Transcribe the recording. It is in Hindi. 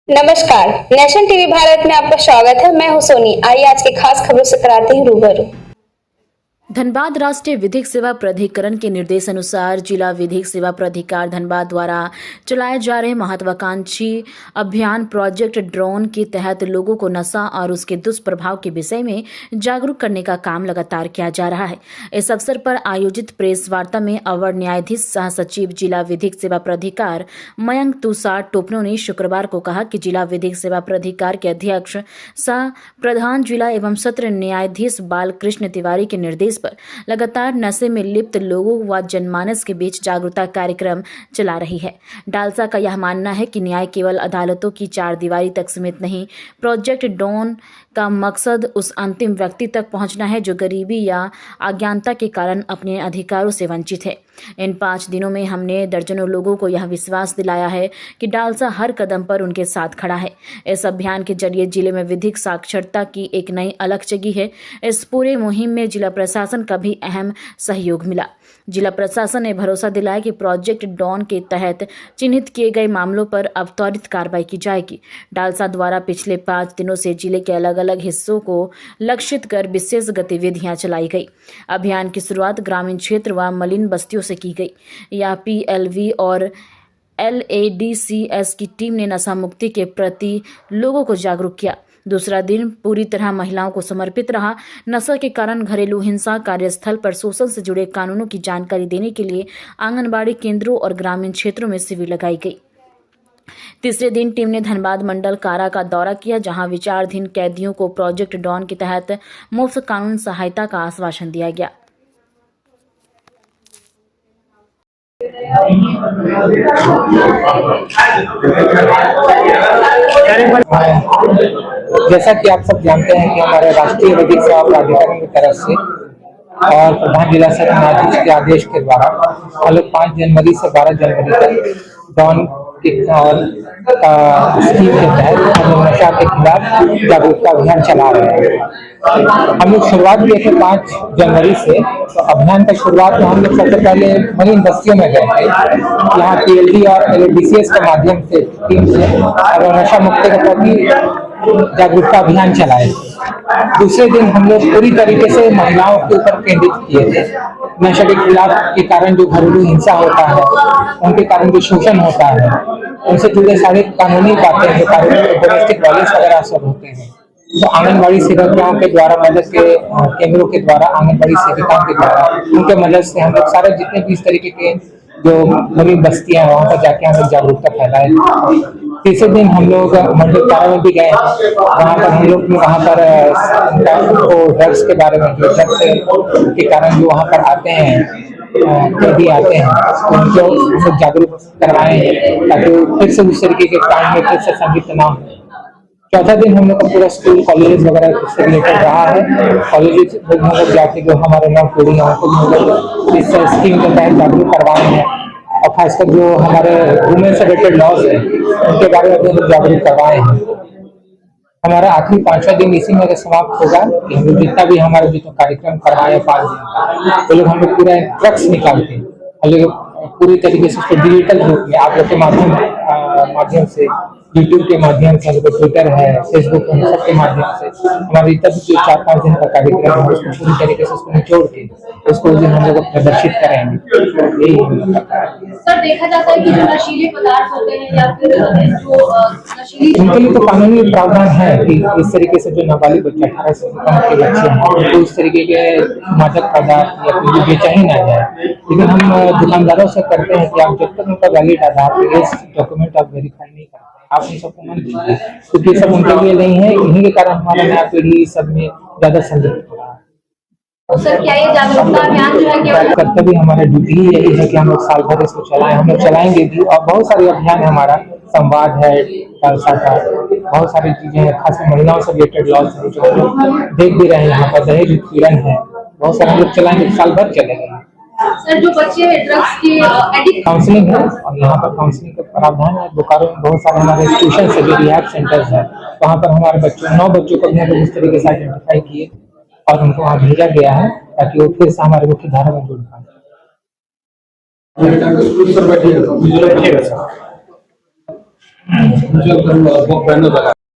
नमस्कार, नेशन टीवी भारत में आपका स्वागत है। मैं हूं सोनी। आइए आज की खास खबरों से कराते हैं रूबरू। धनबाद राष्ट्रीय विधिक सेवा प्राधिकरण के निर्देशानुसार जिला विधिक सेवा प्राधिकार धनबाद द्वारा चलाए जा रहे महत्वाकांक्षी अभियान प्रोजेक्ट ड्रोन के तहत लोगों को नशा और उसके दुष्प्रभाव के विषय में जागरूक करने का काम लगातार किया जा रहा है। इस अवसर पर आयोजित प्रेस वार्ता में अवर न्यायाधीश सह सचिव जिला विधिक सेवा प्राधिकार मयंक तुषार टोपनो ने शुक्रवार को कहा कि जिला विधिक सेवा प्राधिकार के अध्यक्ष सह प्रधान जिला एवं सत्र न्यायाधीश बालकृष्ण तिवारी के निर्देश पर लगातार नशे में लिप्त लोगों व जनमानस के बीच जागरूकता कार्यक्रम चला रही है। डालसा का यह मानना है कि न्याय केवल अदालतों की चार दीवारी तक सीमित नहीं, प्रोजेक्ट ड्रोन का मकसद उस अंतिम व्यक्ति तक पहुंचना है जो गरीबी या अज्ञानता के कारण अपने अधिकारों से वंचित है। इन 5 दिनों में हमने दर्जनों लोगों को यह विश्वास दिलाया है कि डालसा हर कदम पर उनके साथ खड़ा है। इस अभियान के जरिए जिले में विधिक साक्षरता की एक नई अलख जगी है। इस पूरे मुहिम में जिला प्रशासन का भी अहम सहयोग मिला। जिला प्रशासन ने भरोसा दिलाया कि प्रोजेक्ट डॉन के तहत चिन्हित किए गए मामलों पर अब त्वरित कार्रवाई की जाएगी। डालसा द्वारा पिछले 5 दिनों से जिले के अलग अलग हिस्सों को लक्षित कर विशेष गतिविधियां चलाई गई। अभियान की शुरुआत ग्रामीण क्षेत्र व मलिन बस्तियों से की गई। यह PLV और LADCS की टीम ने नशा मुक्ति के प्रति लोगों को जागरूक किया। दूसरा दिन पूरी तरह महिलाओं को समर्पित रहा। नशा के कारण घरेलू हिंसा, कार्यस्थल पर शोषण से जुड़े कानूनों की जानकारी देने के लिए आंगनबाड़ी केंद्रों और ग्रामीण क्षेत्रों में शिविर लगाई गई। तीसरे दिन टीम ने धनबाद मंडल कारा का दौरा किया, जहां विचाराधीन कैदियों को प्रोजेक्ट डॉन के तहत मुफ्त कानून सहायता का आश्वासन दिया गया। जैसा कि आप सब जानते हैं कि हमारे राष्ट्रीय विधिक सेवा प्राधिकरण की तरफ से और प्रधान जिला सत्र न्यायाधीश के आदेश के द्वारा हम लोग 5 जनवरी से 12 जनवरी तक डॉन और स्कीम के तहत हम लोग नशा के खिलाफ जागरूकता अभियान चला रहे हैं। हम लोग शुरुआत किए थे 5 जनवरी से। तो अभियान का शुरुआत में हम लोग सबसे पहले मलिन बस्तियों में गए थे। यहाँ PLD और LADCS के माध्यम से टीम से और नशा मुक्ति के प्रति जागरूकता अभियान चलाए। दूसरे दिन हम लोग पूरी तरीके से महिलाओं के ऊपर केंद्रित किए थे। नशे के खिलाफ के कारण जो घरेलू हिंसा होता है, उनके कारण जो शोषण होता है, उनसे जुड़े सारे कानूनी बातें, जो कानूनी डोमेस्टिक वायलेंस वगैरह सब होते हैं, तो आंगनबाड़ी सेविकाओं के द्वारा, मदद के केंद्रों के द्वारा, आंगनबाड़ी सेविकाओं के द्वारा, उनके मदद से हम लोग सारे जितने भी इस तरीके के जो मलिन बस्तियां हैं वहां पर जाके हम लोग जागरूकता फैलाए। तीसरे दिन हम लोग मंडल कारा में भी गए। वहाँ पर हम लोग ड्रग्स के बारे में, जो ड्रग्स के कारण जो वहाँ पर आते हैं, कैदी आते हैं, उनको जागरूक करवाए ताकि फिर से उस तरीके के काम में फिर से संलिप्त ना हो। चौथा दिन हम लोग का पूरा स्कूल कॉलेज वगैरह से रिलेटेड रहा है। कॉलेज हम लोग जाके जो हमारे नौ पीढ़ी हैं उनको हम लोग इस स्कीम के तहत जागरूक करवाए हैं, और खासकर जो हमारे वुमेन से रिलेटेड लॉज है उनके बारे में भी हम जागरूक करवाए हैं। हमारा आखिरी 5वां दिन इसी में समाप्त होगा कि हम लोग जितना भी हमारे जो कार्यक्रम करवाए 5 दिन, वो लोग हम लोग पूरा ट्रक्स निकालते हैं, हम लोग पूरी तरीके से उसको डिजिटल रूप में आप लोग के माध्यम से, यूट्यूब के माध्यम से, ट्विटर है, फेसबुक है, सबके माध्यम से हमारे तब जो 4-5 दिन का कार्यक्रम है उसको पूरी तरीके से उसको निचोड़ के उसको उस दिन हम लोग प्रदर्शित करेंगे। यही सर, देखा जाता है कि जो नशीले पदार्थ होते हैं या फिर जो नशीली, उनके लिए तो कानूनी प्रावधान है कि इस तरीके से जो नाबालिग बच्चे 18 से कम के बच्चे हैं उनको इस तरीके के मादक पदार्थ या फिर बेचा ही ना जाए। लेकिन हम दुकानदारों से करते हैं कि आप जब तक उनका वैलिड आधार डॉक्यूमेंट आप वेरीफाई नहीं करते, आप इन सबको मन दीजिए, क्योंकि सब उनके लिए नहीं है। इन्हीं के कारण हमारा नया पीढ़ी सब में ज्यादा संलिप्त हो रहा है। तो सर, क्या ये जागरूकता अभियान जो है केवल कर्तव्य हमारा ड्यूटी ही यही है कि हम लोग साल भर इसको चलाएं, हम लोग चलाएंगे भी। और बहुत सारे अभियान है, हमारा संवाद है, खालसा का, बहुत सारी चीजें हैं, खास महिलाओं से रिलेटेड लॉज है जो हम लोग देख भी रहे हैं। यहाँ पर दहेज उत्पीड़न है, बहुत सारे हम लोग चलाएंगे, साल भर चलेगा। सर, जो बच्चे हैं ड्रग्स के एडिक्ट, काउंसलिंग है, और यहाँ पर काउंसलिंग का प्रावधान है। बोकारो में बहुत सारे हमारे इंस्टीट्यूशन है, जो रिहैब सेंटर्स है, वहाँ पर हमारे 9 बच्चों को भी इस तरीके से आइडेंटिफाई किए और उनको वहाँ भेजा गया है ताकि वो फिर से हमारे मुख्य धारा में जुड़ पाए। मुझे बुक बैनर लगा